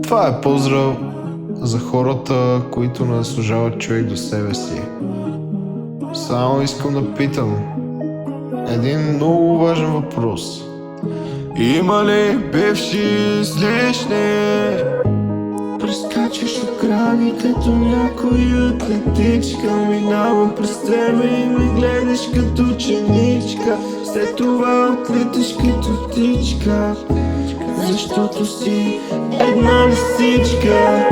Това е поздрав за хората, които не заслужават човек до себе си. Само искам да питам един много важен въпрос. Има ли бивши излишни? Прескачаш екрани като някой атлетичка. Минавам през тебе и ме гледаш като ученичка. След това отлиташ като птичка, защото си една лисичка.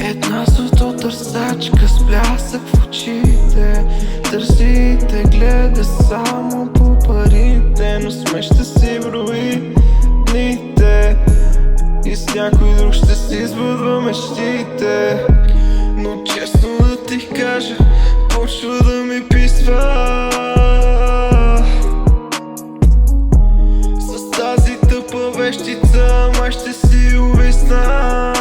Една златотърсачка с блясък в очите. Търсите, гледа само по парите, но смеща си брои дните и с някой друг ще си сбъдва мечтите. Но честно да ти кажа, почва да ми писва с тази тъпа вещица, май ще си увисна.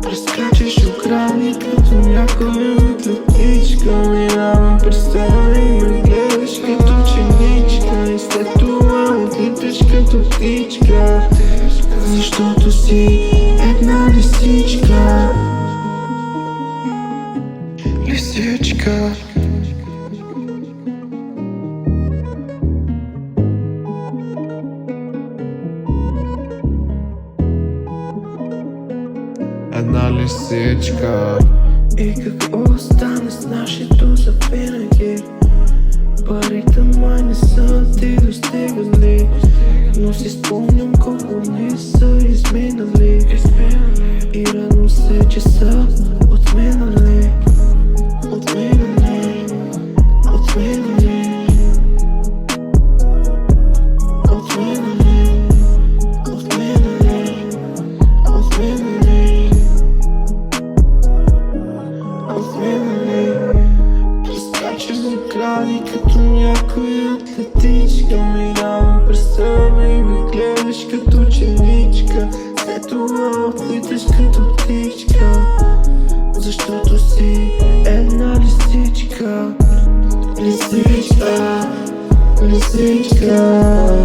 Прескачаш екрани като някоя атлетичка. Минавам през тебе и ме гледаш като ученичка. И след това отлиташ като птичка, защото си една лисичка. Лисичка. Една лисичка. И какво стане с нашето завинаги? Парите май не са ти достигали, но си спомням колко дни са изминали и рано се, че са отминали. Отминали, отминали, отминали, отминали, отминали, отминали. Прескачаш екрани като някоя атлетичка. Минавам през тебе и ме гледаш като ученичка. След това отлиташ като птичка, защото си една лисичка. Лисичка, лисичка.